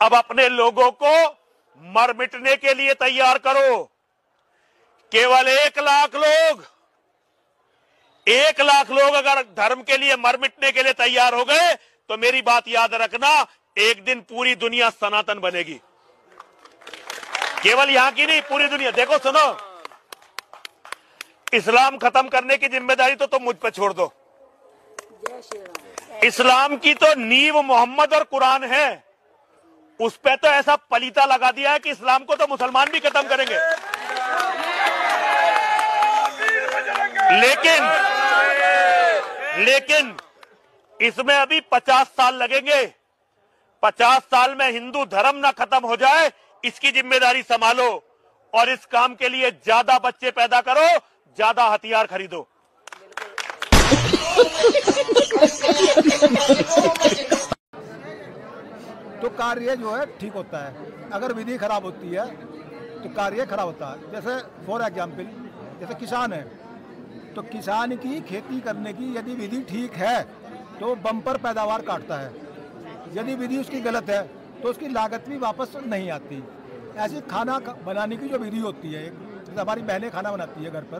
अब अपने लोगों को मर मिटने के लिए तैयार करो। केवल 1 लाख लोग अगर धर्म के लिए मर मिटने के लिए तैयार हो गए तो मेरी बात याद रखना, एक दिन पूरी दुनिया सनातन बनेगी। केवल यहां की नहीं, पूरी दुनिया। देखो सुनो, इस्लाम खत्म करने की जिम्मेदारी तो तुम मुझ पे छोड़ दो। इस्लाम की तो नींव मोहम्मद और कुरान है, उस पे तो ऐसा पलीता लगा दिया है कि इस्लाम को तो मुसलमान भी खत्म करेंगे। लेकिन इसमें अभी 50 साल लगेंगे। 50 साल में हिंदू धर्म ना खत्म हो जाए, इसकी जिम्मेदारी संभालो और इस काम के लिए ज्यादा बच्चे पैदा करो, ज्यादा हथियार खरीदो। तो कार्य जो है ठीक होता है, अगर विधि खराब होती है तो कार्य खराब होता है। जैसे फॉर एग्जाम्पल, जैसे किसान है, तो किसान की खेती करने की यदि विधि ठीक है तो बम्पर पैदावार काटता है, यदि विधि उसकी गलत है तो उसकी लागत भी वापस नहीं आती। ऐसी खाना बनाने की जो विधि होती है, जैसे हमारी बहनें खाना बनाती है घर पर,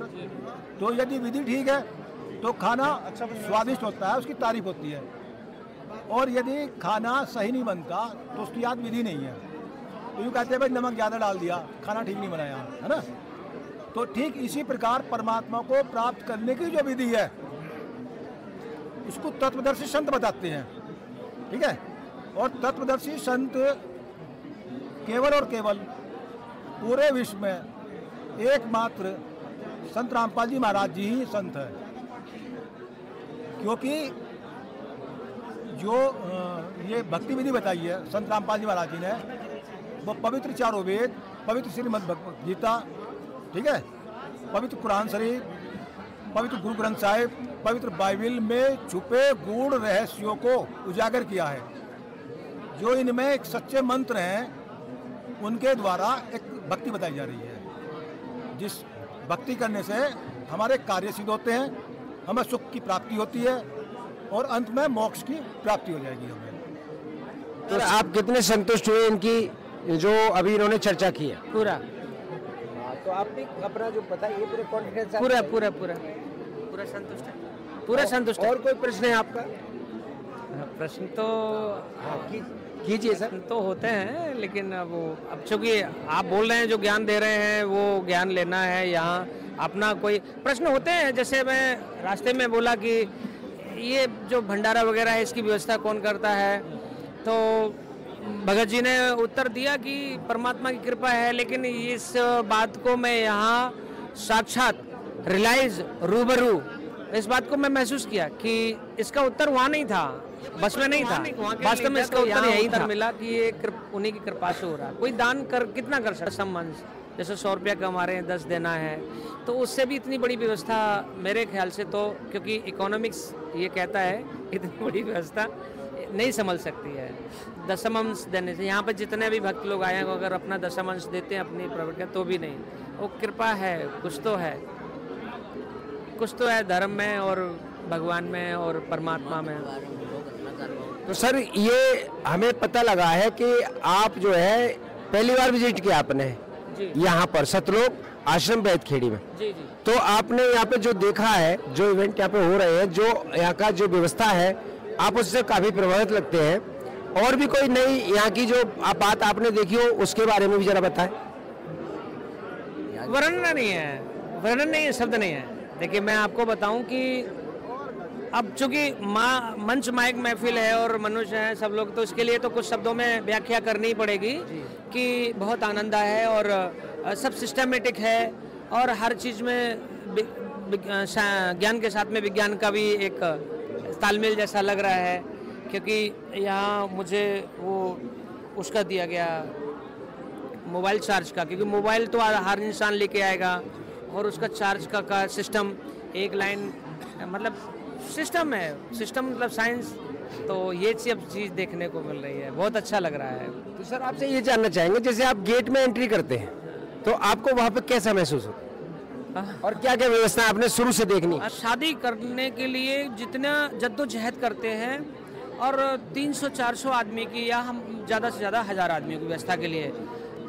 तो यदि विधि ठीक है तो खाना अच्छा स्वादिष्ट होता है, उसकी तारीफ होती है। और यदि खाना सही नहीं बनता तो उसकी याद विधि नहीं है, तो यूँ कहते हैं भाई नमक ज़्यादा डाल दिया, खाना ठीक नहीं बनाया, है ना। तो ठीक इसी प्रकार परमात्मा को प्राप्त करने की जो विधि है उसको तत्वदर्शी संत बताते हैं, ठीक है। और तत्वदर्शी संत केवल और केवल पूरे विश्व में एकमात्र संत रामपाल जी महाराज जी ही संत है, क्योंकि जो ये भक्ति विधि बताई है संत रामपाल जी महाराज जी ने, वो पवित्र चारों वेद, पवित्र श्रीमद् भगवद गीता, ठीक है, पवित्र कुरान शरीफ, पवित्र गुरु ग्रंथ साहिब, पवित्र बाइबल में छुपे गूढ़ रहस्यों को उजागर किया है। जो इनमें एक सच्चे मंत्र हैं उनके द्वारा एक भक्ति बताई जा रही है, जिस भक्ति करने से हमारे कार्य सिद्ध होते हैं, हमें सुख की प्राप्ति होती है और अंत में मोक्ष की प्राप्ति हो जाएगी हमें। तो आप कितने संतुष्ट हुए इनकी जो अभी इन्होंने चर्चा की है? पूरा। तो आप भी अपना जो बताइए पूरे कॉन्फिडेंस। पूरा संतुष्ट है, पूरा संतुष्ट है। और कोई प्रश्न है आपका? प्रश्न तो कीजिए सर। तो होते हैं, लेकिन अब चूंकि आप बोल रहे हैं, जो ज्ञान दे रहे हैं वो ज्ञान लेना है। यहाँ अपना कोई प्रश्न होते हैं, जैसे मैं रास्ते में बोला कि ये जो भंडारा वगैरह है इसकी व्यवस्था कौन करता है, तो भगत जी ने उत्तर दिया कि परमात्मा की कृपा है। लेकिन इस बात को मैं यहाँ साक्षात रियलाइज रूबरू इस बात को मैं महसूस किया कि इसका उत्तर वहाँ नहीं था, बस में नहीं था, वास्तव में इसका उत्तर यही था मिला कि ये उन्हीं की कृपा से हो रहा है। कोई दान कर कितना कर सकता, सम्मान जैसे 100 रुपया कमा रहे हैं, 10 देना है, तो उससे भी इतनी बड़ी व्यवस्था मेरे ख्याल से, तो क्योंकि इकोनॉमिक्स ये कहता है इतनी बड़ी व्यवस्था नहीं संभल सकती है। दशमांश देने से यहाँ पर जितने भी भक्त लोग आए हैं अगर अपना दशमांश देते हैं अपनी प्रवृत्ति तो भी नहीं, वो कृपा है, कुछ तो है धर्म में और भगवान में और परमात्मा में। तो सर ये हमें पता लगा है कि आप जो है पहली बार विजिट किया आपने यहाँ पर सतलोक आश्रम बैतखेड़ी में। जी। तो आपने यहाँ पे जो देखा है, जो इवेंट यहाँ पे हो रहे हैं, जो यहाँ का जो व्यवस्था है, आप उससे काफी प्रभावित लगते हैं। और भी कोई नई यहाँ की जो बात आपने देखी हो उसके बारे में भी जरा बताएं। वर्णन नहीं है, शब्द नहीं है। देखिए मैं आपको बताऊं कि अब चूंकि मंच माइक महफिल है और मनुष्य हैं सब लोग, तो इसके लिए तो कुछ शब्दों में व्याख्या करनी ही पड़ेगी कि बहुत आनंद है और सब सिस्टमेटिक है और हर चीज़ में ज्ञान के साथ में विज्ञान का भी एक तालमेल जैसा लग रहा है। क्योंकि यहाँ मुझे वो उसका दिया गया मोबाइल चार्ज का, क्योंकि मोबाइल तो हर इंसान लेके आएगा और उसका चार्ज का सिस्टम एक लाइन मतलब सिस्टम है, सिस्टम मतलब साइंस, तो ये चीज़ देखने को मिल रही है, बहुत अच्छा लग रहा है। तो सर आपसे ये जानना चाहेंगे, जैसे आप गेट में एंट्री करते हैं तो आपको वहाँ पे कैसा महसूस होता है और क्या क्या व्यवस्था आपने शुरू से देखनी? शादी करने के लिए जितना जद्दोजहद करते हैं और 300-400 आदमी की या हम ज़्यादा से ज़्यादा 1000 आदमी की व्यवस्था के लिए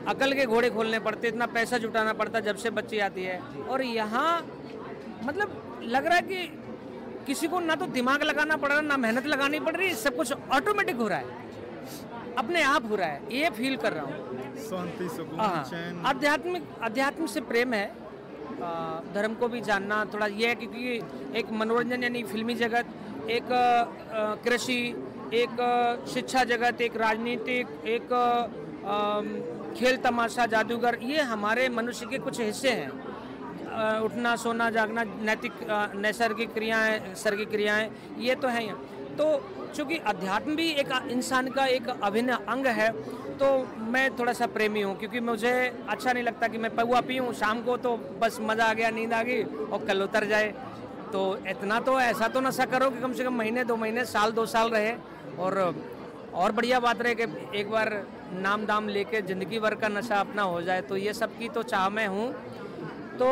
अकल के घोड़े खोलने पड़ते, इतना पैसा जुटाना पड़ता जब से बच्ची आती है। और यहाँ मतलब लग रहा है कि किसी को ना तो दिमाग लगाना पड़ रहा है, ना मेहनत लगानी पड़ रही, सब कुछ ऑटोमेटिक हो रहा है, अपने आप हो रहा है, ये फील कर रहा हूँ। शांति, सुकून, चैन। अध्यात्म से प्रेम है, धर्म को भी जानना थोड़ा ये है, क्योंकि एक मनोरंजन यानी फिल्मी जगत, एक कृषि, एक शिक्षा जगत, एक राजनीतिक, एक खेल तमाशा, जादूगर, ये हमारे मनुष्य के कुछ हिस्से हैं। उठना, सोना, जागना, नैसर्गिक क्रियाएं, सर्गिक क्रियाएं, ये तो हैं। तो चूँकि अध्यात्म भी एक इंसान का एक अभिन्न अंग है, तो मैं थोड़ा सा प्रेमी हूँ, क्योंकि मुझे अच्छा नहीं लगता कि मैं पौवा पीऊँ शाम को तो बस मज़ा आ गया, नींद आ गई और कल उतर जाए। तो इतना तो ऐसा तो नशा करो कि कम से कम महीने, 2 महीने, साल, 2 साल रहे। और बढ़िया बात रहे कि एक बार नाम दाम लेके ज़िंदगी भर का नशा अपना हो जाए। तो ये सब की तो चाह में हूँ। तो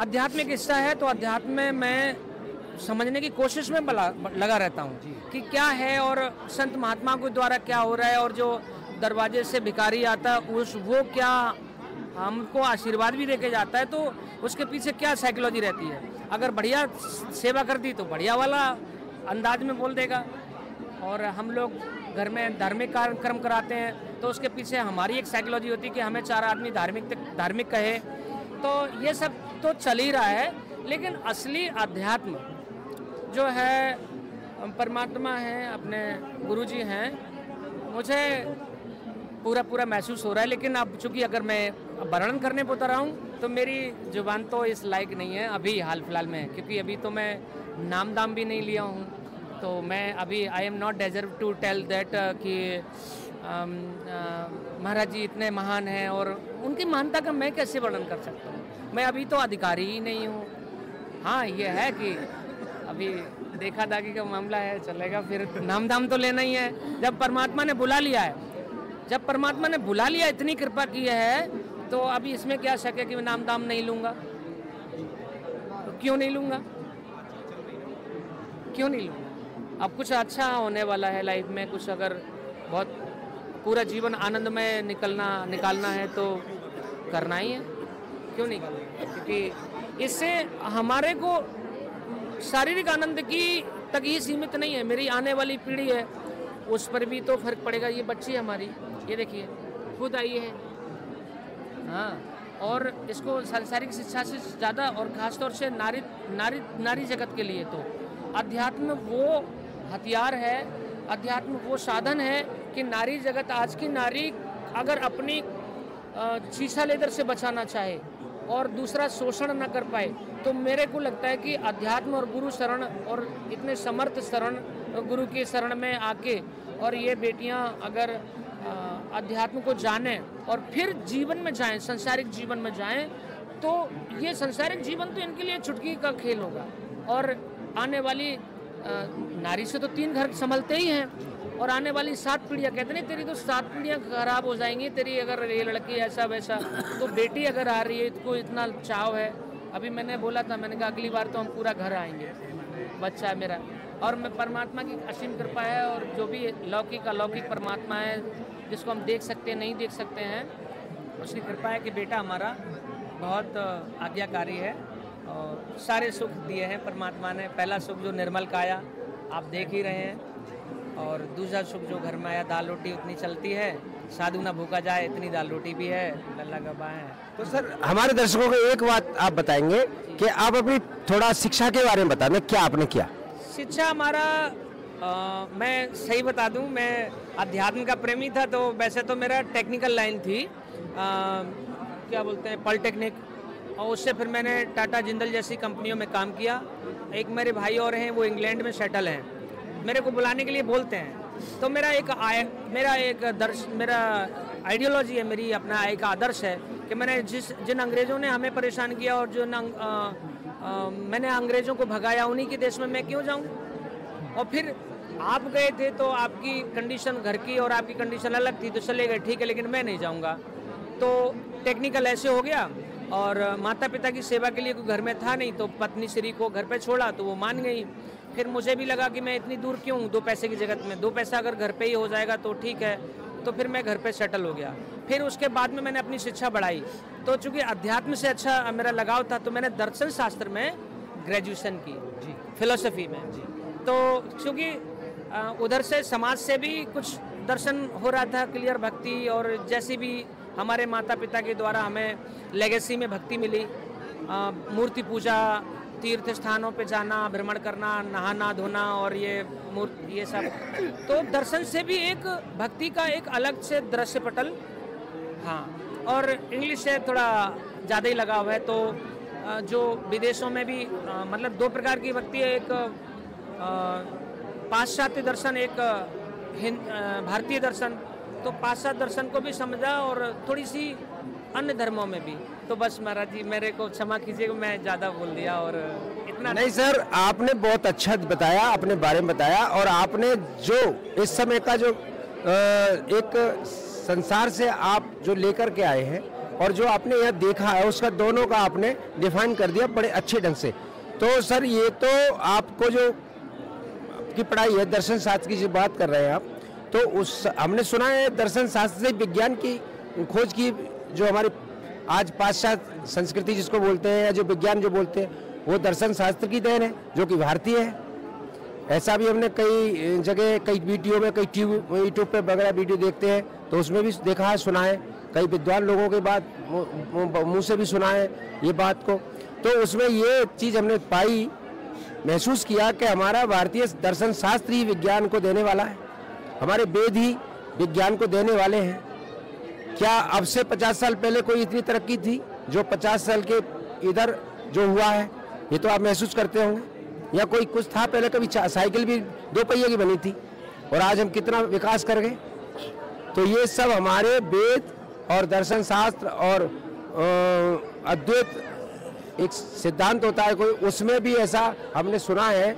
आध्यात्मिक हिस्सा है, तो अध्यात्म में मैं समझने की कोशिश में लगा रहता हूँ कि क्या है और संत महात्मा के द्वारा क्या हो रहा है, और जो दरवाजे से भिखारी आता है वो क्या हमको आशीर्वाद भी देके जाता है, तो उसके पीछे क्या साइकोलॉजी रहती है। अगर बढ़िया सेवा कर दी तो बढ़िया वाला अंदाज में बोल देगा, और हम लोग घर में धार्मिक कार्यक्रम कराते हैं तो उसके पीछे हमारी एक साइकोलॉजी होती है कि हमें 4 आदमी धार्मिक कहे। तो ये सब तो चल ही रहा है, लेकिन असली अध्यात्म जो है परमात्मा है, अपने गुरुजी हैं, मुझे पूरा महसूस हो रहा है। लेकिन अब चूँकि अगर मैं वर्णन करने पर उतर रहा हूँ तो मेरी जुबान तो इस लायक नहीं है अभी हाल फिलहाल में, क्योंकि अभी तो मैं नाम दाम भी नहीं लिया हूँ। तो मैं अभी I am not deserve to tell that कि महाराज जी इतने महान हैं, और उनकी महानता का मैं कैसे वर्णन कर सकता हूँ। मैं अभी तो अधिकारी ही नहीं हूँ। हाँ, ये है कि अभी देखा दाखी का मामला है, चलेगा, फिर नाम दाम तो लेना ही है। जब परमात्मा ने बुला लिया है, इतनी कृपा की है, तो अभी इसमें क्या शक है कि मैं नाम दाम नहीं लूँगा। तो क्यों नहीं लूँगा? अब कुछ अच्छा होने वाला है लाइफ में, कुछ अगर बहुत पूरा जीवन आनंद में निकालना है तो करना ही है, क्यों नहीं करना? क्योंकि इससे हमारे को शारीरिक आनंद की तक ही सीमित नहीं है, मेरी आने वाली पीढ़ी है उस पर भी तो फर्क पड़ेगा। ये बच्ची हमारी, ये देखिए खुद आई है, हाँ, और इसको सांसारिक शिक्षा से ज़्यादा और ख़ासतौर से नारी जगत के लिए तो अध्यात्म वो हथियार है, अध्यात्म वो साधन है कि नारी जगत, आज की नारी अगर अपनी शीशा लेदर से बचाना चाहे और दूसरा शोषण न कर पाए, तो मेरे को लगता है कि अध्यात्म और गुरु शरण और इतने समर्थ शरण गुरु के शरण में आके, और ये बेटियां अगर अध्यात्म को जाने और फिर जीवन में जाएं, सांसारिक जीवन में जाएं, तो ये सांसारिक जीवन तो इनके लिए चुटकी का खेल होगा। और आने वाली नारी से तो 3 घर संभलते ही हैं, और आने वाली 7 पीढ़ियाँ, कहते नहीं तेरी तो 7 पीढ़ियाँ खराब हो जाएंगी तेरी, अगर ये लड़की ऐसा वैसा। तो बेटी अगर आ रही है, इसको इतना चाव है। अभी मैंने बोला था, मैंने कहा अगली बार तो हम पूरा घर आएंगे, बच्चा है मेरा। और मैं परमात्मा की असीम कृपा है, और जो भी अलौकिक परमात्मा है जिसको हम देख सकते हैं नहीं देख सकते हैं, उसकी कृपा है कि बेटा हमारा बहुत आज्ञाकारी है और सारे सुख दिए हैं परमात्मा ने। पहला सुख जो निर्मल काया आप देख ही रहे हैं, और दूसरा सुख जो घर में आया, दाल रोटी उतनी चलती है, साधु ना भूखा जाए इतनी दाल रोटी भी है, लल्ला गबा है। तो सर हमारे दर्शकों को एक बात आप बताएंगे कि आप अपनी थोड़ा शिक्षा के बारे में बताना, क्या आपने किया? शिक्षा हमारा मैं सही बता दूं, मैं अध्यात्म का प्रेमी था, तो वैसे तो मेरा टेक्निकल लाइन थी, क्या बोलते हैं, पॉलिटेक्निक, और उससे फिर मैंने टाटा जिंदल जैसी कंपनियों में काम किया। एक मेरे भाई और हैं, वो इंग्लैंड में सेटल हैं, मेरे को बुलाने के लिए बोलते हैं। तो मेरा आइडियोलॉजी है, मेरी अपना एक आदर्श है कि मैंने जिन अंग्रेज़ों ने हमें परेशान किया और जो मैंने अंग्रेज़ों को भगाया, उन्हीं के देश में मैं क्यों जाऊं? और फिर आप गए थे तो आपकी कंडीशन घर की और आपकी कंडीशन अलग थी, तो चले गए, ठीक है, लेकिन मैं नहीं जाऊंगा। तो टेक्निकल ऐसे हो गया, और माता पिता की सेवा के लिए कोई घर में था नहीं, तो पत्नी श्री को घर पे छोड़ा तो वो मान गई। फिर मुझे भी लगा कि मैं इतनी दूर क्यों हूँ 2 पैसे की जगत में, 2 पैसा अगर घर पे ही हो जाएगा तो ठीक है, तो फिर मैं घर पे सेटल हो गया। फिर उसके बाद में मैंने अपनी शिक्षा बढ़ाई, तो चूँकि अध्यात्म से अच्छा मेरा लगाव था तो मैंने दर्शन शास्त्र में ग्रेजुएशन की, फिलोसफी में। तो चूँकि उधर से समाज से भी कुछ दर्शन हो रहा था, क्लियर भक्ति, और जैसी भी हमारे माता पिता के द्वारा हमें लेगेसी में भक्ति मिली, मूर्ति पूजा, तीर्थ स्थानों पे जाना, भ्रमण करना, नहाना धोना और ये सब, तो दर्शन से भी एक भक्ति का एक अलग से दृश्य पटल। हाँ, और इंग्लिश से थोड़ा ज़्यादा ही लगाव है, तो जो विदेशों में भी मतलब 2 प्रकार की भक्ति है, एक पाश्चात्य दर्शन, एक भारतीय दर्शन। तो पाश्चात्य दर्शन को भी समझा और थोड़ी सी अन्य धर्मों में भी। तो बस महाराज जी मेरे को क्षमा कीजिएगा, मैं ज़्यादा बोल दिया और इतना नहीं सर, आपने बहुत अच्छा बताया, अपने बारे में बताया, और आपने जो इस समय का जो एक संसार से आप जो लेकर के आए हैं और जो आपने यहाँ देखा है उसका दोनों का आपने डिफाइन कर दिया बड़े अच्छे ढंग से। तो सर ये तो आपको जो की पढ़ाई है दर्शन शास्त्र की जो बात कर रहे हैं आप, तो उस हमने सुना है दर्शन शास्त्र से विज्ञान की खोज की, जो हमारी आज पाश्चात्य संस्कृति जिसको बोलते हैं या जो विज्ञान जो बोलते हैं, वो दर्शन शास्त्र की देन है जो कि भारतीय है। ऐसा भी हमने कई जगह, कई वीडियो में, कई यूट्यूब पे वगैरह वीडियो देखते हैं तो उसमें भी देखा है, सुना है, कई विद्वान लोगों के बात मुँह से भी सुना है ये बात को। तो उसमें ये चीज़ हमने पाई, महसूस किया कि हमारा भारतीय दर्शन शास्त्र ही विज्ञान को देने वाला है, हमारे वेद ही विज्ञान को देने वाले हैं। क्या अब से 50 साल पहले कोई इतनी तरक्की थी जो 50 साल के इधर जो हुआ है, ये तो आप महसूस करते होंगे, या कोई कुछ था पहले? कभी साइकिल भी 2 पहिए की बनी थी और आज हम कितना विकास कर गए। तो ये सब हमारे वेद और दर्शन शास्त्र और अद्वैत एक सिद्धांत होता है कोई, उसमें भी ऐसा हमने सुना है,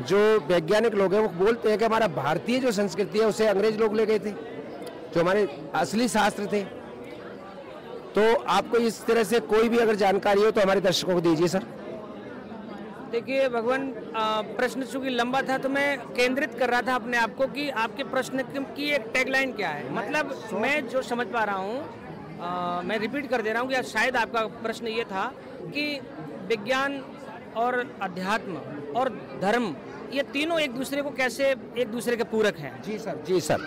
जो वैज्ञानिक लोग हैं वो बोलते हैं कि हमारा भारतीय जो संस्कृति है उसे अंग्रेज लोग ले गए थे, जो हमारे असली शास्त्र थे। तो आपको इस तरह से कोई भी अगर जानकारी हो तो हमारे दर्शकों को दीजिए सर। देखिए भगवान, प्रश्न चूंकि लंबा था तो मैं केंद्रित कर रहा था अपने आप को कि आपके प्रश्न की एक टैगलाइन क्या है। मतलब मैं जो समझ पा रहा हूँ, मैं रिपीट कर दे रहा हूँ कि शायद आपका प्रश्न ये था कि विज्ञान और अध्यात्म और धर्म, ये तीनों एक दूसरे को कैसे एक दूसरे के पूरक हैं। जी सर, जी सर,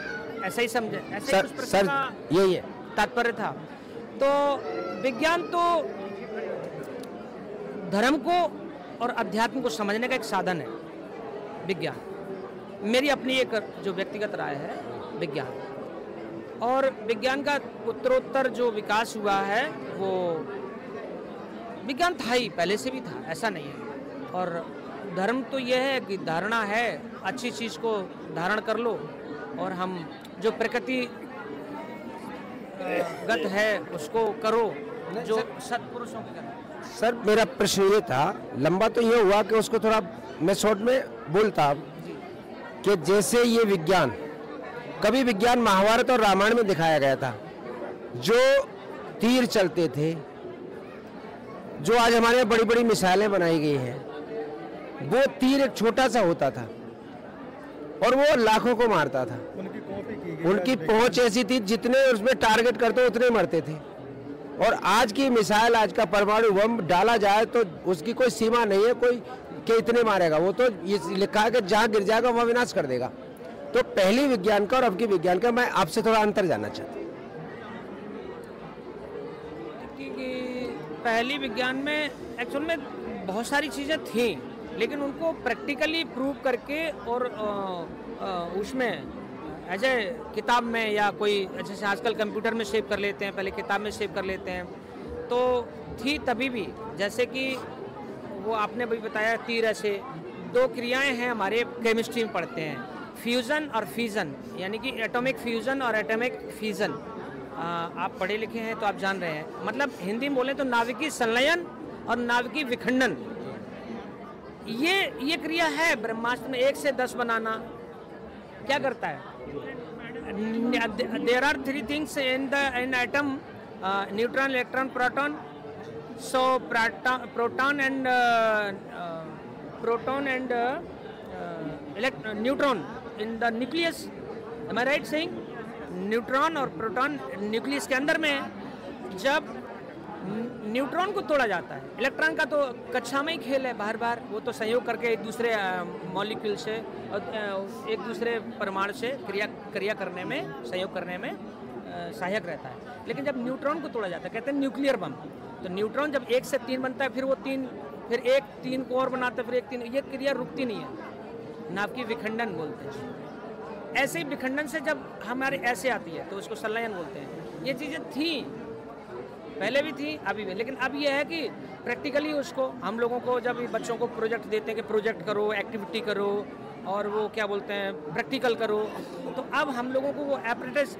ऐसा ही समझे, ऐसे सर, कुछ प्रश्न सर, का यही है तात्पर्य था। तो विज्ञान तो धर्म को और अध्यात्म को समझने का एक साधन है, विज्ञान। मेरी अपनी एक जो व्यक्तिगत राय है, विज्ञान और विज्ञान का उत्तरोत्तर जो विकास हुआ है वो विज्ञान था ही, पहले से भी था, ऐसा नहीं है। और धर्म तो यह है कि धारणा है, अच्छी चीज़ को धारण कर लो और हम जो प्रकृति गत है उसको करो, जो सत्पुरुषों की करना। सर मेरा प्रश्न ये था, लंबा तो ये हुआ कि उसको थोड़ा मैं शॉर्ट में बोलता कि जैसे ये विज्ञान, कभी विज्ञान महाभारत और रामायण में दिखाया गया था, जो तीर चलते थे, जो आज हमारे यहाँ बड़ी बड़ी मिसाइलें बनाई गई हैं, वो तीर एक छोटा सा होता था और वो लाखों को मारता था। उनकी कॉपी की गई, उनकी पहुंच ऐसी थी, जितने उसमें टारगेट करते उतने मरते थे। और आज की मिसाइल, आज का परमाणु बम डाला जाए तो उसकी कोई सीमा नहीं है, कोई के इतने मारेगा, वो तो ये लिखा है कि जहाँ गिर जाएगा वह विनाश कर देगा। तो पहली विज्ञान का और अब की विज्ञान का मैं आपसे थोड़ा अंतर जानना चाहता हूँ। पहली विज्ञान में एक्चुअल में बहुत सारी चीज़ें थी, लेकिन उनको प्रैक्टिकली प्रूव करके और उसमें ऐसे किताब में या कोई जैसे आजकल कंप्यूटर में सेव कर लेते हैं, पहले किताब में सेव कर लेते हैं, तो थी तभी भी। जैसे कि वो आपने भी बताया, तीर ऐसे 2 क्रियाएं हैं हमारे केमिस्ट्री में पढ़ते हैं, फ्यूज़न और फिजन, यानी कि एटॉमिक फ्यूज़न और एटॉमिक फिजन। आप पढ़े लिखे हैं तो आप जान रहे हैं, मतलब हिंदी में बोले तो नाभिकीय संलयन और नाभिकीय विखंडन, ये क्रिया है ब्रह्मास्त्र में। 1 से 10 बनाना क्या करता है? There are 3 things in atom, neutron, electron, proton. So proton and neutron in the nucleus, am I right saying? Neutron और प्रोटॉन न्यूक्लियस के अंदर में है। जब न्यूट्रॉन को तोड़ा जाता है, इलेक्ट्रॉन का तो कक्षा में ही खेल है, बार बार वो तो संयोग करके एक दूसरे मॉलिक्यूल से और एक दूसरे परमाणु से क्रिया करने में, संयोग करने में सहायक रहता है। लेकिन जब न्यूट्रॉन को तोड़ा जाता है, कहते हैं न्यूक्लियर बम, तो न्यूट्रॉन जब 1 से 3 बनता है, फिर वो 3, फिर 1 3 को और बनाता है, फिर 1 3, ये क्रिया रुकती नहीं है, नाभ की विखंडन बोलते हैं। ऐसे ही विखंडन से जब हमारे ऐसे आती है तो उसको संलयन बोलते हैं। ये चीज़ें थी, पहले भी थी, अभी भी, लेकिन अब ये है कि प्रैक्टिकली उसको हम लोगों को जब बच्चों को प्रोजेक्ट देते हैं कि प्रोजेक्ट करो, एक्टिविटी करो, और वो क्या बोलते हैं प्रैक्टिकल करो, तो अब हम लोगों को वो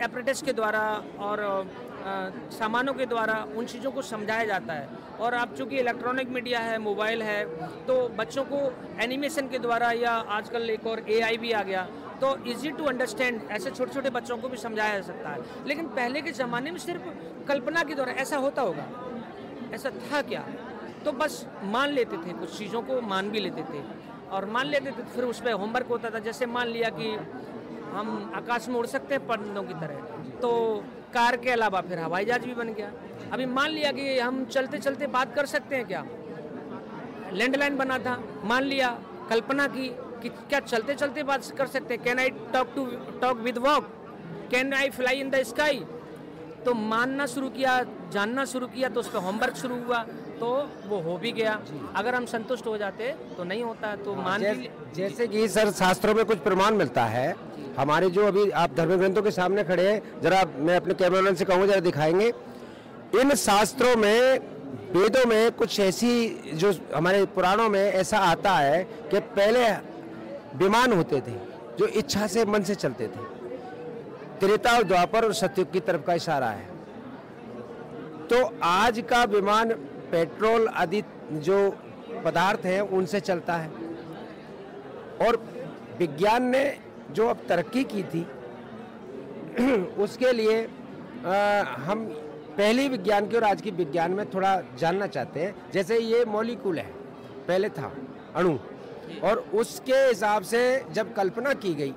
एप्रेटिस के द्वारा और सामानों के द्वारा उन चीज़ों को समझाया जाता है। और अब चूँकि इलेक्ट्रॉनिक मीडिया है, मोबाइल है, तो बच्चों को एनिमेशन के द्वारा, या आजकल एक और AI भी आ गया, तो इजी टू अंडरस्टैंड ऐसे छोटे छोटे बच्चों को भी समझाया जा सकता है। लेकिन पहले के ज़माने में सिर्फ कल्पना के द्वारा ऐसा होता होगा, ऐसा था क्या, तो बस मान लेते थे, कुछ चीज़ों को मान भी लेते थे, और मान लेते थे, फिर उस पर होमवर्क होता था। जैसे मान लिया कि हम आकाश में उड़ सकते हैं परिंदों की तरह, तो कार के अलावा फिर हवाई जहाज भी बन गया। अभी मान लिया कि हम चलते चलते बात कर सकते हैं क्या, लैंडलाइन बना था, मान लिया, कल्पना की कि क्या चलते चलते बात कर सकते हैं, can I talk with walk, can I fly in the sky. तो मानना शुरू किया, जानना शुरू किया, तो उस पर होमवर्क शुरू हुआ, तो वो हो भी गया। अगर हम संतुष्ट हो जाते तो नहीं होता, तो मान जैसे कि सर शास्त्रों में कुछ प्रमाण मिलता है, हमारे जो अभी आप धर्म ग्रंथों के सामने खड़े हैं, जरा मैं अपने कैमरामैन से कहूँगा जरा दिखाएंगे। इन शास्त्रों में, वेदों में कुछ ऐसी, जो हमारे पुराणों में ऐसा आता है कि पहले विमान होते थे जो इच्छा से, मन से चलते थे। त्रेता और द्वापर और सतयुग की तरफ का इशारा है। तो आज का विमान पेट्रोल आदि जो पदार्थ हैं उनसे चलता है, और विज्ञान ने जो अब तरक्की की थी उसके लिए हम पहली विज्ञान की और आज की विज्ञान में थोड़ा जानना चाहते हैं। जैसे ये मॉलिक्यूल है, पहले था अणु, और उसके हिसाब से जब कल्पना की गई,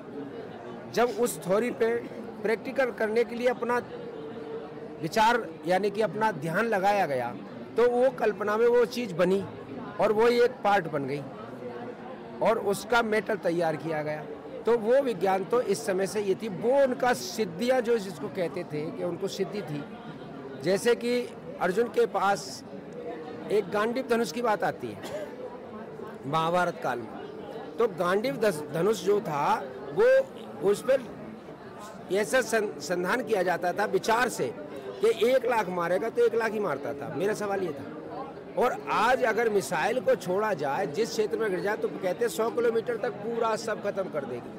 जब उस थ्योरी पे प्रैक्टिकल करने के लिए अपना विचार यानी कि अपना ध्यान लगाया गया, तो वो कल्पना में वो चीज़ बनी और वो एक पार्ट बन गई और उसका मेटल तैयार किया गया। तो वो विज्ञान तो इस समय से ये थी, वो उनका सिद्धियाँ जो जिसको कहते थे कि उनको सिद्धि थी। जैसे कि अर्जुन के पास एक गांडीव धनुष की बात आती है महाभारत काल में, तो गांडीव धनुष जो था वो उस पर ऐसा संधान किया जाता था विचार से कि 1 लाख मारेगा तो 1 लाख ही मारता था। मेरा सवाल ये था। और आज अगर मिसाइल को छोड़ा जाए, जिस क्षेत्र में गिर जाए, तो कहते हैं 100 किलोमीटर तक पूरा सब खत्म कर देगी।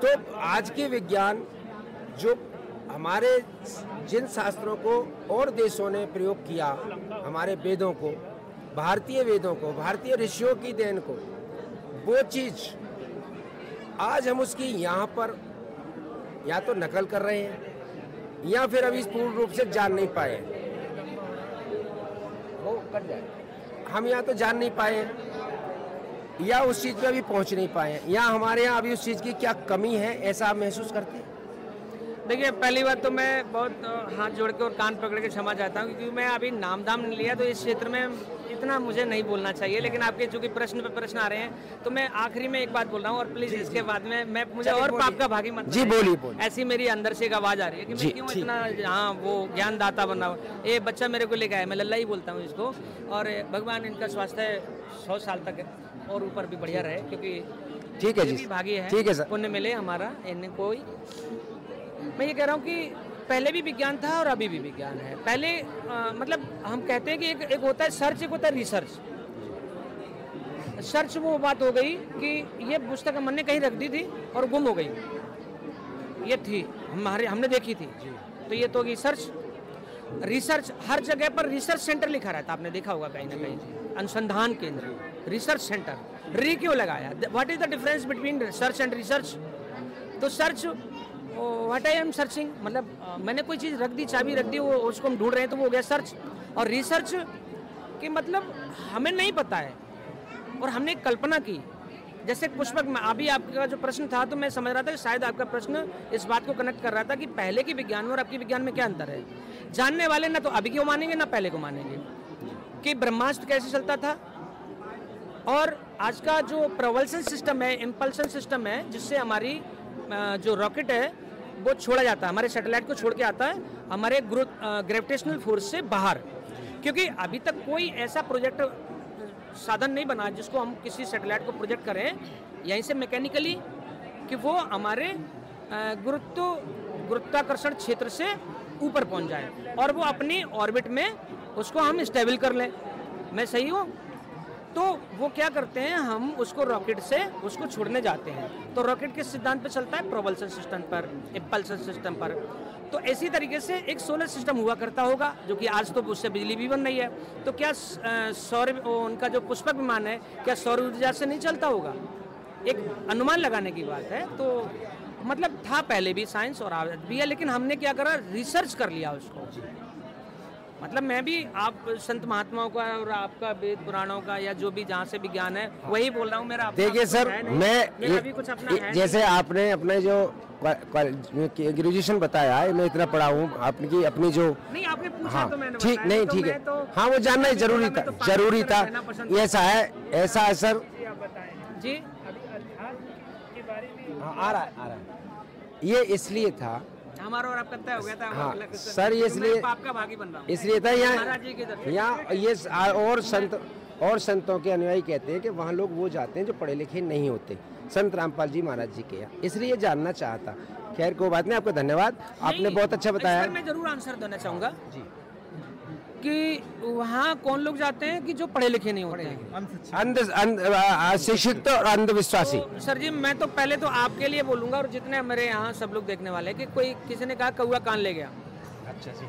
तो आज के विज्ञान जो हमारे जिन शास्त्रों को और देशों ने प्रयोग किया, हमारे वेदों को, भारतीय वेदों को, भारतीय ऋषियों की देन को, वो चीज आज हम उसकी यहाँ पर या तो नकल कर रहे हैं या फिर अभी पूर्ण रूप से जान नहीं पाए। वो कट जाए, हम या तो जान नहीं पाए या उस चीज पे अभी पहुंच नहीं पाए, या हमारे यहाँ अभी उस चीज की क्या कमी है, ऐसा आप महसूस करते हैं? देखिए, पहली बात तो मैं बहुत हाथ जोड़ के और कान पकड़ के क्षमा चाहता हूँ, क्योंकि मैं अभी नाम दाम नहीं लिया, तो इस क्षेत्र में इतना मुझे नहीं बोलना चाहिए। लेकिन आपके चूंकि प्रश्न पे प्रश्न आ रहे हैं, तो मैं आखिरी में एक बात बोल रहा हूँ, और प्लीज इसके बाद में मैं मुझे और पाप का भागी मत जी बोलिए। ऐसी मेरी अंदर से एक आवाज आ रही है कि मैं क्यों इतना वो ज्ञानदाता बन रहा हूँ। ये बच्चा मेरे को लेकर आया, मैं लल्ला ही बोलता हूँ इसको, और भगवान इनका स्वास्थ्य 100 साल तक और ऊपर भी बढ़िया रहे, क्योंकि ठीक है जी, भागी है, ठीक है सर, पुण्य मिले हमारा इन्हें कोई। मैं ये कह रहा हूँ कि पहले भी विज्ञान था और अभी भी विज्ञान है। पहले मतलब हम कहते हैं कि एक होता है सर्च, एक होता है रिसर्च। सर्च वो बात हो गई कि ये पुस्तक हमने कहीं रख दी थी और गुम हो गई, ये थी हमने देखी थी, तो ये तो होगी सर्च। रिसर्च, हर जगह पर रिसर्च सेंटर लिखा रहता, आपने देखा होगा कहीं ना कहीं, अनुसंधान केंद्र, रिसर्च सेंटर। री क्यों लगाया? What is the difference between search and research? तो search, what I am searching, मतलब मैंने कोई चीज़ रख दी, चाबी रख दी, वो उसको हम ढूंढ रहे हैं, तो वो हो गया सर्च। और रिसर्च कि मतलब हमें नहीं पता है और हमने कल्पना की जैसे पुष्पक में अभी आपका जो प्रश्न था तो मैं समझ रहा था कि शायद आपका प्रश्न इस बात को कनेक्ट कर रहा था कि पहले के विज्ञान में और अब के विज्ञान में क्या अंतर है। जानने वाले ना तो अभी को मानेंगे ना पहले को मानेंगे कि ब्रह्मास्त्र कैसे चलता था, और आज का जो प्रवल्सन सिस्टम है, इम्पल्सन सिस्टम है, जिससे हमारी जो रॉकेट है वो छोड़ा जाता है, हमारे सैटेलाइट को छोड़ के आता है हमारे ग्रेविटेशनल फोर्स से बाहर। क्योंकि अभी तक कोई ऐसा प्रोजेक्ट साधन नहीं बना जिसको हम किसी सैटेलाइट को प्रोजेक्ट करें यहीं से मैकेनिकली कि वो हमारे गुरुत्वाकर्षण क्षेत्र से ऊपर पहुंच जाए और वो अपनी ऑर्बिट में उसको हम स्टेबल कर लें। मैं सही हूँ? तो वो क्या करते हैं, हम उसको रॉकेट से उसको छोड़ने जाते हैं। तो रॉकेट किस सिद्धांत पे चलता है? प्रोपल्सन सिस्टम पर, इम्पल्सन सिस्टम पर। तो इसी तरीके से एक सोलर सिस्टम हुआ करता होगा जो कि आज तो उससे बिजली भी बन रही है। तो क्या सौर उनका जो पुष्पक विमान है क्या सौर ऊर्जा से नहीं चलता होगा? एक अनुमान लगाने की बात है। तो मतलब था पहले भी साइंस और आज भी है, लेकिन हमने क्या करा, रिसर्च कर लिया उसको। मतलब मैं भी आप संत महात्माओं का और आपका वेद पुराणों का या जो भी जहाँ से विज्ञान है वही बोल रहा हूँ। मेरा देखिए सर, मैं भी कुछ अपना जैसे आपने अपने जो ग्रेजुएशन बताया है, मैं इतना पढ़ा हूँ, आपकी अपनी जो नहीं आपने पूछा हाँ, तो मैंने ठीक बताया, नहीं तो ठीक है मैं तो हाँ, वो जानना ही जरूरी था, जरूरी था। ऐसा है सर जी हाँ, आ रहा है। ये इसलिए था हमारा और आपका तय हो गया था। हाँ सर, ये इसलिए आपका भागी बन रहा हूं। इसलिए था महाराज जी के तरफ यहाँ ये और संतों के अनुयायी कहते हैं कि वहाँ लोग वो जाते हैं जो पढ़े लिखे नहीं होते, संत रामपाल जी महाराज जी के यहाँ, इसलिए जानना चाहता। खैर कोई बात नहीं, आपका धन्यवाद, आपने बहुत अच्छा बताया। मैं जरूर आंसर देना चाहूँगा जी कि वहाँ कौन लोग जाते हैं कि जो पढ़े लिखे नहीं होते हैं, अशिक्षित और अंधविश्वासी। तो सर जी मैं तो पहले तो आपके लिए बोलूँगा और जितने मेरे यहाँ सब लोग देखने वाले हैं कि कोई किसी ने कहा कौआ कान ले गया, अच्छा जी,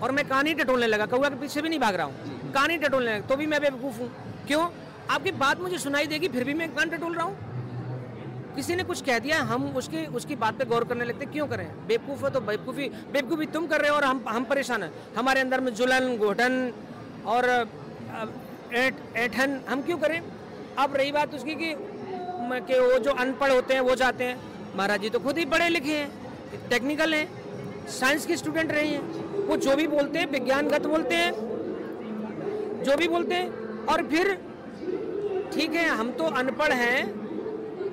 और मैं कान ही टटोलने लगा, कौआ के पीछे भी नहीं भाग रहा हूँ, कान ही टटोलने लगा, तो भी मैं बेवकूफ़ हूँ। क्यों? आपकी बात मुझे सुनाई देगी फिर भी मैं कान टटोल रहा हूँ। किसी ने कुछ कह दिया, हम उसकी बात पे गौर करने लगते, क्यों करें? बेवकूफ़ है तो बेवकूफ़ी तुम कर रहे हो और हम परेशान हैं। हमारे अंदर में जुलन, घोटन और ऐठन हम क्यों करें? अब रही बात उसकी कि वो जो अनपढ़ होते हैं वो जाते हैं, महाराज जी तो खुद ही पढ़े लिखे हैं, टेक्निकल हैं, साइंस के स्टूडेंट रहे हैं, वो जो भी बोलते हैं विज्ञानगत बोलते हैं, जो भी बोलते हैं। और फिर ठीक है हम तो अनपढ़ हैं,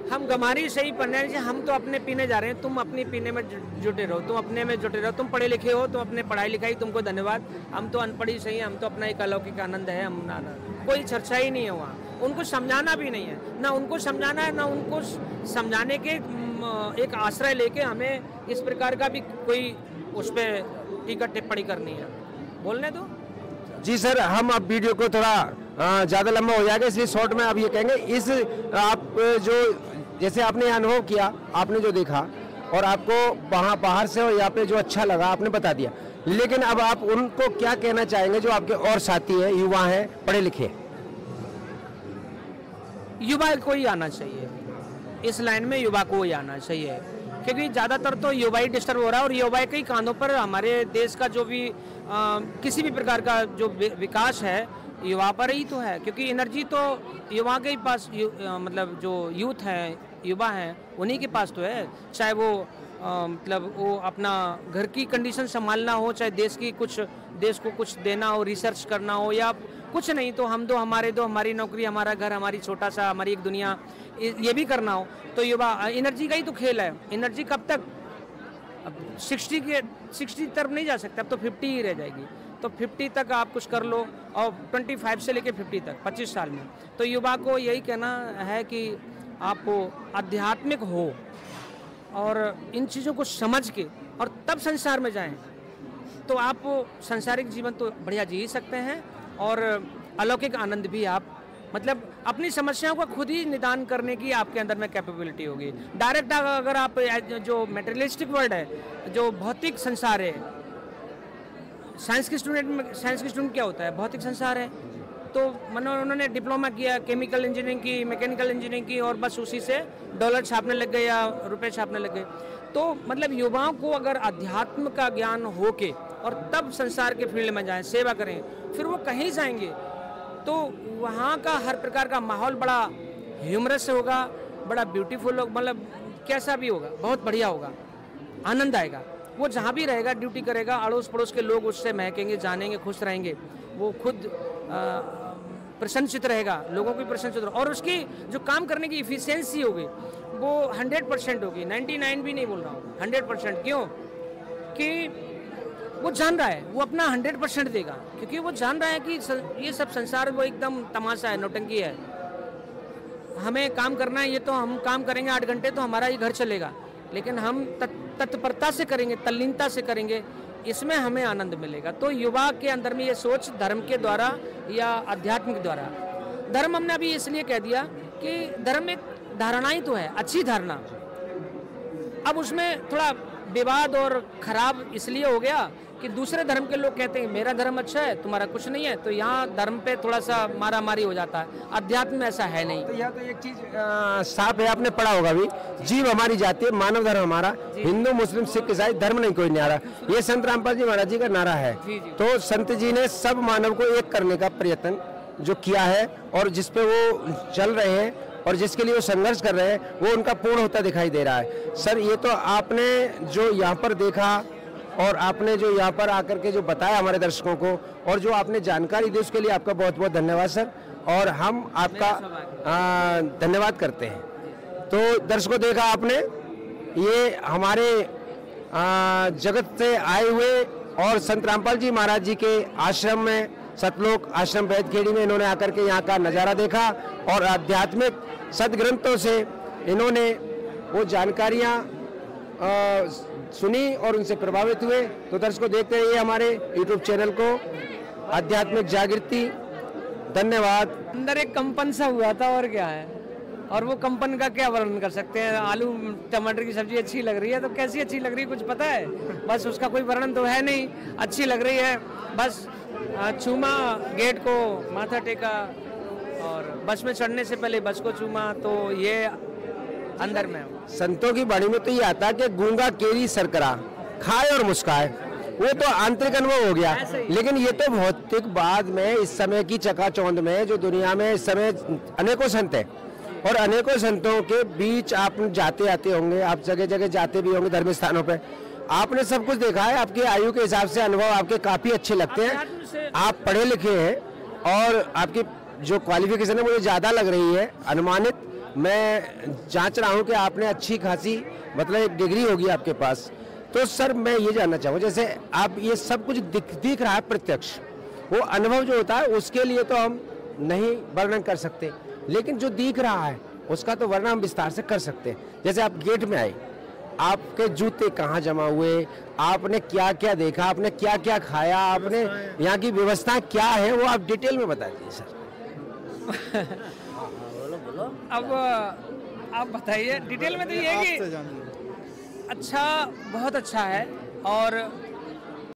हम गमारी सही पढ़ने से हम तो अपने पीने जा रहे हैं, तुम अपने पीने में जुटे रहो, तुम अपने में जुटे रहो, तुम पढ़े लिखे हो, तुम अपने पढ़ाई लिखाई, तुमको धन्यवाद। हम तो अनपढ़ ही सही, हम तो अपना एक अलौकिक आनंद है, हम ना कोई चर्चा ही नहीं है वहाँ, उनको समझाना भी नहीं है, ना उनको समझाना है, ना उनको समझाने के एक आश्रय लेके हमें इस प्रकार का भी कोई उस पर टीका टिप्पणी करनी है। बोलने दो जी सर, हम अब वीडियो को थोड़ा ज़्यादा लंबा हो जाएगा, इसलिए शॉर्ट में अब ये कहेंगे, इस आप जो जैसे आपने अनुभव किया, आपने जो देखा और आपको वहाँ बाहर से और यहाँ पे जो अच्छा लगा आपने बता दिया, लेकिन अब आप उनको क्या कहना चाहेंगे जो आपके और साथी हैं, युवा हैं, पढ़े लिखे? युवा को ही आना चाहिए इस लाइन में, युवा को ही आना चाहिए, क्योंकि ज़्यादातर तो युवा ही डिस्टर्ब हो रहा है और युवा के ही कांधों पर हमारे देश का जो भी किसी भी प्रकार का जो विकास है युवा पर ही तो है। क्योंकि एनर्जी तो युवा के ही पास मतलब जो यूथ है, युवा हैं, उन्हीं के पास तो है। चाहे वो मतलब वो अपना घर की कंडीशन संभालना हो, चाहे देश को कुछ देना हो, रिसर्च करना हो, या कुछ नहीं तो हम दो हमारे दो, हमारी नौकरी, हमारा घर, हमारी छोटा सा, हमारी एक दुनिया, ये भी करना हो तो युवा एनर्जी का ही तो खेल है। एनर्जी कब तक? अब 60 तरफ नहीं जा सकते, अब तो 50 ही रह जाएगी। तो 50 तक आप कुछ कर लो, और 25 से लेकर 50 तक 25 साल में तो युवा को यही कहना है कि आप आध्यात्मिक हो और इन चीज़ों को समझ के और तब संसार में जाएं, तो आप सांसारिक जीवन तो बढ़िया जी ही सकते हैं और अलौकिक आनंद भी आप मतलब अपनी समस्याओं का खुद ही निदान करने की आपके अंदर में कैपेबिलिटी होगी। डायरेक्ट अगर आप जो मेटेरियलिस्टिक वर्ल्ड है, जो भौतिक संसार है, साइंस के स्टूडेंट क्या होता है? भौतिक संसार है। तो उन्होंने डिप्लोमा किया, केमिकल इंजीनियरिंग की, मैकेनिकल इंजीनियरिंग की, और बस उसी से डॉलर छापने लग गए या रुपए छापने लग गए। तो मतलब युवाओं को अगर अध्यात्म का ज्ञान हो के और तब संसार के फील्ड में जाएं, सेवा करें, फिर वो कहीं जाएंगे तो वहाँ का हर प्रकार का माहौल बड़ा ह्यूमरस होगा, बड़ा ब्यूटीफुल होगा, मतलब कैसा भी होगा, बहुत बढ़िया होगा, आनंद आएगा। वो जहाँ भी रहेगा, ड्यूटी करेगा, अड़ोस पड़ोस के लोग उससे महकेंगे, जानेंगे, खुश रहेंगे, वो खुद प्रसन्नचित रहेगा, लोगों की प्रसन्नचित, और उसकी जो काम करने की इफिशियंसी होगी वो 100% होगी, 99 भी नहीं बोल रहा हूँ, 100%। क्यों कि वो जान रहा है, वो अपना 100% देगा, क्योंकि वो जान रहा है कि ये सब संसार वो एकदम तमाशा है, नौटंकी है। हमें काम करना है, ये तो हम काम करेंगे 8 घंटे तो हमारा ही घर चलेगा, लेकिन हम तत्परता से करेंगे, तल्लीनता से करेंगे, इसमें हमें आनंद मिलेगा। तो युवा के अंदर में ये सोच धर्म के द्वारा या अध्यात्म के द्वारा, धर्म हमने अभी इसलिए कह दिया कि धर्म एक धारणा ही तो है, अच्छी धारणा। अब उसमें थोड़ा विवाद और खराब इसलिए हो गया कि दूसरे धर्म के लोग कहते हैं मेरा धर्म अच्छा है, तुम्हारा कुछ नहीं है, तो यहाँ धर्म पे थोड़ा सा मारा मारी हो जाता है। अध्यात्म में ऐसा है नहीं। तो यह तो एक चीज साफ है, आपने पढ़ा होगा भी, जीव हमारी जाति है, मानव धर्म हमारा, हिंदू मुस्लिम सिख ईसाई धर्म नहीं कोई न्यारा, ये संत रामपाल जी महाराज जी का नारा है। तो संत जी ने सब मानव को एक करने का प्रयत्न जो किया है, और जिसपे वो चल रहे हैं और जिसके लिए वो संघर्ष कर रहे हैं, वो उनका पूर्ण होता दिखाई दे रहा है। सर, ये तो आपने जो यहाँ पर देखा और आपने जो यहाँ पर आकर के जो बताया हमारे दर्शकों को, और जो आपने जानकारी दी, उसके लिए आपका बहुत बहुत धन्यवाद सर, और हम आपका धन्यवाद करते हैं। तो दर्शकों, देखा आपने, ये हमारे जगत से आए हुए और संत रामपाल जी महाराज जी के आश्रम में, सतलोक आश्रम बैतखेड़ी में इन्होंने आकर के यहाँ का नज़ारा देखा, और आध्यात्मिक सदग्रंथों से इन्होंने वो जानकारियाँ सुनी और उनसे प्रभावित हुए। तो दर्शकों, देखते रहिए हमारे YouTube चैनल को, आध्यात्मिक जागृति। धन्यवाद। अंदर एक कंपन सा हुआ था, और क्या है, और वो कंपन का क्या वर्णन कर सकते हैं। आलू टमाटर की सब्जी अच्छी लग रही है, तो कैसी अच्छी लग रही है कुछ पता है? बस उसका कोई वर्णन तो है नहीं, अच्छी लग रही है, बस चूमा, गेट को माथा टेका, और बस में चढ़ने से पहले बस को चूमा, तो ये अंदर में। संतों की वाणी में तो ये आता है कि गूंगा केरी सरकरा, खाए और मुस्काए, वो तो आंतरिक अनुभव हो गया। लेकिन ये तो भौतिक बाद में, इस समय की चकाचौंध में जो दुनिया में इस समय अनेकों संत हैं, और अनेकों संतों के बीच आप जाते आते होंगे, आप जगह जगह जाते भी होंगे धर्म स्थानों पे, आपने सब कुछ देखा है। आपकी आयु के हिसाब से अनुभव आपके काफी अच्छे लगते हैं, आप पढ़े लिखे हैं, और आपकी जो क्वालिफिकेशन है मुझे ज्यादा लग रही है, अनुमानित मैं जांच रहा हूं कि आपने अच्छी खासी, मतलब एक डिग्री होगी आपके पास। तो सर, मैं ये जानना चाहूँ, जैसे आप ये सब कुछ दिख रहा है प्रत्यक्ष, वो अनुभव जो होता है उसके लिए तो हम नहीं वर्णन कर सकते, लेकिन जो दिख रहा है उसका तो वर्णन हम विस्तार से कर सकते हैं। जैसे आप गेट में आए, आपके जूते कहाँ जमा हुए, आपने क्या क्या देखा, आपने क्या क्या खाया, आपने यहाँ की व्यवस्था क्या है, वो आप डिटेल में बता दीजिए सर। अब आप बताइए डिटेल में। तो ये है कि अच्छा, बहुत अच्छा है, और